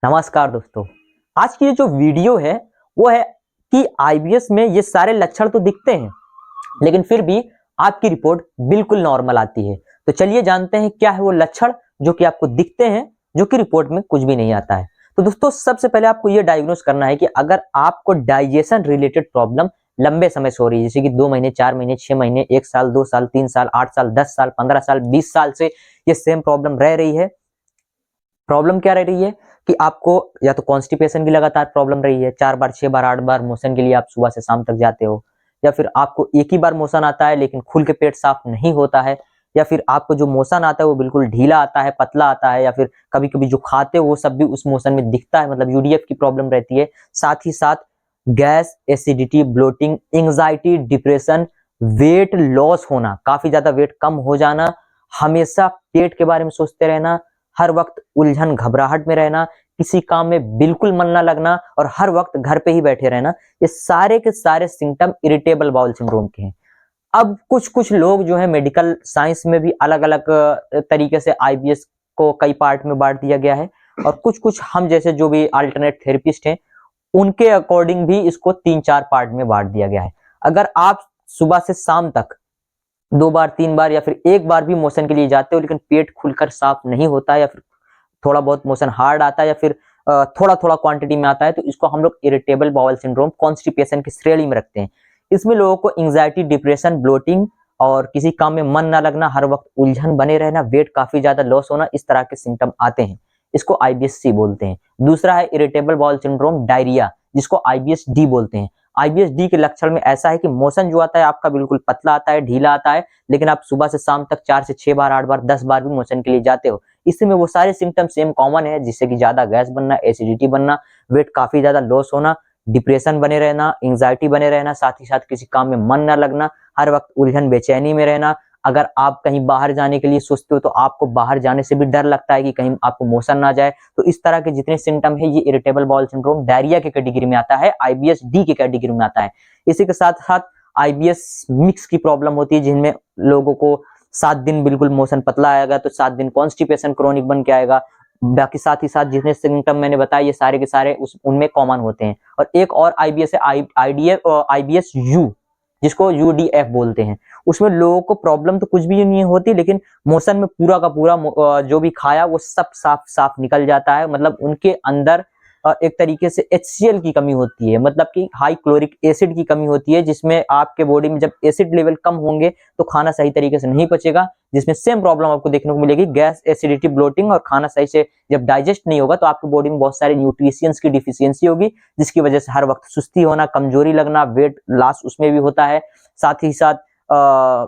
नमस्कार दोस्तों। आज की जो वीडियो है वो है कि आईबीएस में ये सारे लक्षण तो दिखते हैं लेकिन फिर भी आपकी रिपोर्ट बिल्कुल नॉर्मल आती है। तो चलिए जानते हैं क्या है वो लक्षण जो कि आपको दिखते हैं, जो कि रिपोर्ट में कुछ भी नहीं आता है। तो दोस्तों सबसे पहले आपको ये डायग्नोस करना है कि अगर आपको डाइजेशन रिलेटेड प्रॉब्लम लंबे समय से हो रही है, जैसे कि 2 महीने, 4 महीने, 6 महीने, 1 साल, 2 साल, 3 साल, 8 साल, 10 साल, 15 साल, 20 साल से ये सेम प्रॉब्लम रह रही है। प्रॉब्लम क्या रह रही है कि आपको या तो कॉन्स्टिपेशन की लगातार प्रॉब्लम रही है, 4 बार, 6 बार, 8 बार मोशन के लिए आप सुबह से शाम तक जाते हो, या फिर आपको एक ही बार मोशन आता है लेकिन खुल के पेट साफ नहीं होता है, या फिर आपको जो मोशन आता है वो बिल्कुल ढीला आता है, पतला आता है, या फिर कभी कभी जो खाते हो वो सब भी उस मोशन में दिखता है, मतलब यूडीएफ की प्रॉब्लम रहती है। साथ ही साथ gas, acidity, bloating, anxiety, depression, weight loss होना, काफी ज्यादा वेट कम हो जाना, हमेशा पेट के बारे में सोचते रहना, हर वक्त उलझन घबराहट में रहना, किसी काम में बिल्कुल मन ना लगना और हर वक्त घर पे ही बैठे रहना, ये सारे के सारे सिम्टम इरिटेबल बाउल सिंड्रोम के हैं। अब कुछ कुछ लोग जो है मेडिकल साइंस में भी अलग अलग तरीके से आईबीएस को कई पार्ट में बांट दिया गया है, और कुछ कुछ हम जैसे जो भी अल्टरनेट थेरेपिस्ट हैं उनके अकॉर्डिंग भी इसको 3-4 पार्ट में बांट दिया गया है। अगर आप सुबह से शाम तक 2 बार, 3 बार या फिर 1 बार भी मोशन के लिए जाते हो लेकिन पेट खुलकर साफ नहीं होता है, या फिर थोड़ा बहुत मोशन हार्ड आता है, या फिर थोड़ा थोड़ा क्वांटिटी में आता है, तो इसको हम लोग इरिटेबल बाउल सिंड्रोम, कॉन्स्टिपेशन की श्रेणी में रखते हैं। इसमें लोगों को एंजाइटी, डिप्रेशन, ब्लोटिंग और किसी काम में मन ना लगना, हर वक्त उलझन बने रहना, वेट काफी ज्यादा लॉस होना, इस तरह के सिम्टम आते हैं। इसको आईबीएस-सी बोलते हैं। दूसरा है इरिटेबल बाउल सिंड्रोम डायरिया, जिसको आईबीएस-डी बोलते हैं। आईबीएस-डी के लक्षण में ऐसा है कि मोशन जो आता है आपका बिल्कुल पतला आता है, ढीला आता है, लेकिन आप सुबह से शाम तक 4 से 6 बार, 8 बार, 10 बार भी मोशन के लिए जाते हो। इसमें वो सारे सिम्टम सेम कॉमन है, जिससे कि ज्यादा गैस बनना, एसिडिटी बनना, वेट काफी ज्यादा लॉस होना, डिप्रेशन बने रहना, एंजाइटी बने रहना, साथ ही साथ किसी काम में मन न लगना, हर वक्त उलझन बेचैनी में रहना। अगर आप कहीं बाहर जाने के लिए सोचते हो तो आपको बाहर जाने से भी डर लगता है कि कहीं आपको मोशन ना जाए। तो इस तरह के जितने सिम्टम है ये इरिटेबल बाउल सिंड्रोम डायरिया के कैटेगरी में आता है, आईबीएस डी के कैटेगरी में आता है। इसी के साथ साथ आईबीएस मिक्स की प्रॉब्लम होती है, जिनमें लोगों को 7 दिन बिल्कुल मोशन पतला आएगा तो 7 दिन कॉन्स्टिपेशन क्रोनिक बन के आएगा। बाकी साथ ही साथ जितने सिम्टम मैंने बताए ये सारे के सारे उनमें कॉमन होते हैं। और एक और आईबीएस है, आईबीएस यू, जिसको यूडीएफ बोलते हैं। उसमें लोगों को प्रॉब्लम तो कुछ भी नहीं होती, लेकिन मोशन में पूरा का पूरा जो भी खाया वो सब साफ साफ निकल जाता है। मतलब उनके अंदर एक तरीके से HCl की कमी होती है, मतलब कि हाई क्लोरिक एसिड की कमी होती है, जिसमें आपके बॉडी में जब एसिड लेवल कम होंगे तो खाना सही तरीके से नहीं पचेगा, जिसमें सेम प्रॉब्लम आपको देखने को मिलेगी, गैस, एसिडिटी, ब्लोटिंग, और खाना सही से जब डाइजेस्ट नहीं होगा तो आपकी बॉडी में बहुत सारे न्यूट्रिशियंस की डिफिशियंसी होगी, जिसकी वजह से हर वक्त सुस्ती होना, कमजोरी लगना, वेट लॉस उसमें भी होता है। साथ ही साथ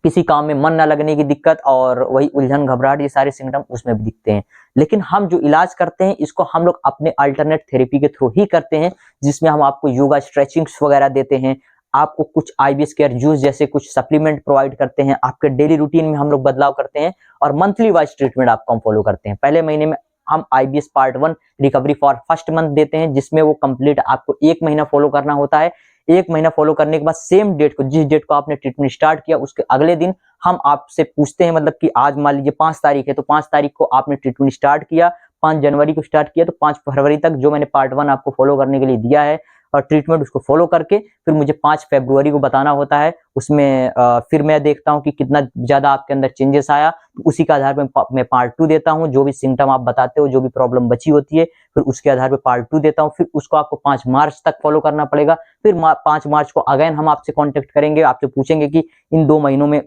किसी काम में मन न लगने की दिक्कत और वही उलझन घबराहट, ये सारे सिम्टम उसमें भी दिखते हैं। लेकिन हम जो इलाज करते हैं इसको हम लोग अपने अल्टरनेट थेरेपी के थ्रू ही करते हैं, जिसमें हम आपको योगा, स्ट्रेचिंग्स वगैरह देते हैं, आपको कुछ आईबीएस केयर जूस जैसे कुछ सप्लीमेंट प्रोवाइड करते हैं, आपके डेली रूटीन में हम लोग बदलाव करते हैं, और मंथली वाइज ट्रीटमेंट आपको हम फॉलो करते हैं। पहले महीने में हम IBS part 1 recovery for first month देते हैं, जिसमें वो कंप्लीट आपको 1 महीना फॉलो करना होता है। 1 महीना फॉलो करने के बाद सेम डेट को, जिस डेट को आपने ट्रीटमेंट स्टार्ट किया उसके अगले दिन हम आपसे पूछते हैं, मतलब कि आज मान लीजिए 5 तारीख है तो 5 तारीख को आपने ट्रीटमेंट स्टार्ट किया, 5 जनवरी को स्टार्ट किया, तो 5 फरवरी तक जो मैंने पार्ट 1 आपको फॉलो करने के लिए दिया है और ट्रीटमेंट, उसको फॉलो करके फिर मुझे 5 फरवरी को बताना होता है। उसमें फिर मैं देखता हूँ कि कितना ज्यादा आपके अंदर चेंजेस आया, तो उसी के आधार पर मैं पार्ट 2 देता हूँ। जो भी सिम्टम आप बताते हो, जो भी प्रॉब्लम बची होती है, फिर उसके आधार पर पार्ट 2 देता हूँ। फिर उसको आपको 5 मार्च तक फॉलो करना पड़ेगा। फिर 5 मार्च को अगेन हम आपसे कॉन्टेक्ट करेंगे, आपसे पूछेंगे कि इन 2 महीनों में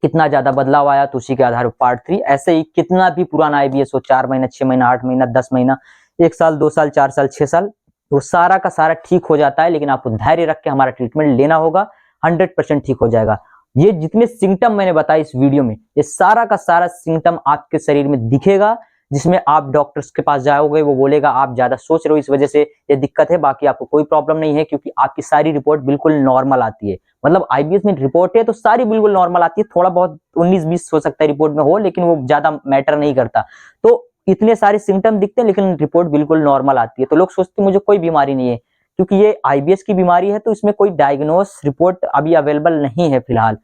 कितना ज्यादा बदलाव आया, तो उसी के आधार पर पार्ट 3। ऐसे ही कितना भी पुराना आईबीएस हो, 4 महीना, 6 महीना, 8 महीना, 10 महीना, 1 साल, 2 साल, 4 साल, 6 साल, तो सारा का सारा ठीक हो जाता है। लेकिन आपको धैर्य रख के हमारा ट्रीटमेंट लेना होगा, 100% ठीक हो जाएगा। ये जितने सिम्टम मैंने बताए इस वीडियो में, ये सारा का सारा सिम्टम आपके शरीर में दिखेगा, जिसमें आप डॉक्टर्स के पास जाओगे, वो बोलेगा आप ज्यादा सोच रहे हो, इस वजह से ये दिक्कत है, बाकी आपको कोई प्रॉब्लम नहीं है, क्योंकि आपकी सारी रिपोर्ट बिल्कुल नॉर्मल आती है। मतलब आईबीएस में रिपोर्ट है तो सारी बिल्कुल नॉर्मल आती है, थोड़ा बहुत 19-20 हो सकता है रिपोर्ट में हो, लेकिन वो ज्यादा मैटर नहीं करता। तो इतने सारे सिम्टम दिखते हैं लेकिन रिपोर्ट बिल्कुल नॉर्मल आती है, तो लोग सोचते हैं मुझे कोई बीमारी नहीं है, क्योंकि ये आईबीएस की बीमारी है तो इसमें कोई डायग्नोस रिपोर्ट अभी अवेलेबल नहीं है फिलहाल।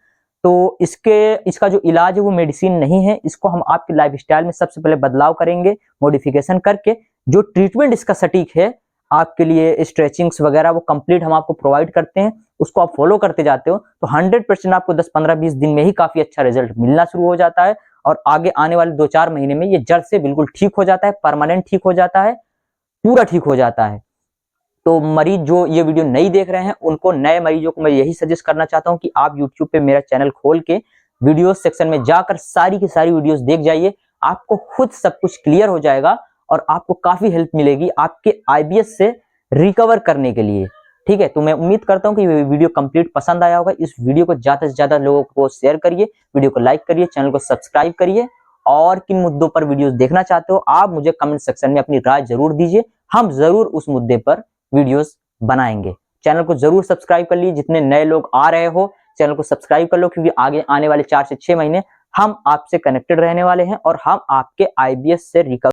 तो इसका जो इलाज है वो मेडिसिन नहीं है, इसको हम आपकी लाइफस्टाइल में सबसे पहले बदलाव करेंगे, मॉडिफिकेशन करके जो ट्रीटमेंट इसका सटीक है आपके लिए, स्ट्रेचिंग्स वगैरह वो कंप्लीट हम आपको प्रोवाइड करते हैं, उसको आप फॉलो करते जाते हो तो 100% आपको 10, 15, 20 दिन में ही काफी अच्छा रिजल्ट मिलना शुरू हो जाता है और आगे आने वाले 2-4 महीने में ये जड़ से बिल्कुल ठीक हो जाता है, परमानेंट ठीक हो जाता है, पूरा ठीक हो जाता है। तो मरीज जो ये वीडियो नहीं देख रहे हैं उनको, नए मरीजों को मैं यही सजेस्ट करना चाहता हूं कि आप YouTube पे मेरा चैनल खोल के वीडियो सेक्शन में जाकर सारी की सारी वीडियोस देख जाइए, आपको खुद सब कुछ क्लियर हो जाएगा और आपको काफी हेल्प मिलेगी आपके IBS से रिकवर करने के लिए। ठीक है, तो मैं उम्मीद करता हूं कि ये वीडियो कंप्लीट पसंद आया होगा। इस वीडियो को ज्यादा से ज्यादा लोगों को शेयर करिए, वीडियो को लाइक करिए, चैनल को सब्सक्राइब करिए और किन मुद्दों पर वीडियोस देखना चाहते हो आप मुझे कमेंट सेक्शन में अपनी राय जरूर दीजिए, हम जरूर उस मुद्दे पर वीडियोस बनाएंगे। चैनल को जरूर सब्सक्राइब कर लीजिए, जितने नए लोग आ रहे हो चैनल को सब्सक्राइब कर लो, क्योंकि आगे आने वाले 4 से 6 महीने हम आपसे कनेक्टेड रहने वाले हैं और हम आपके IBS से रिकवर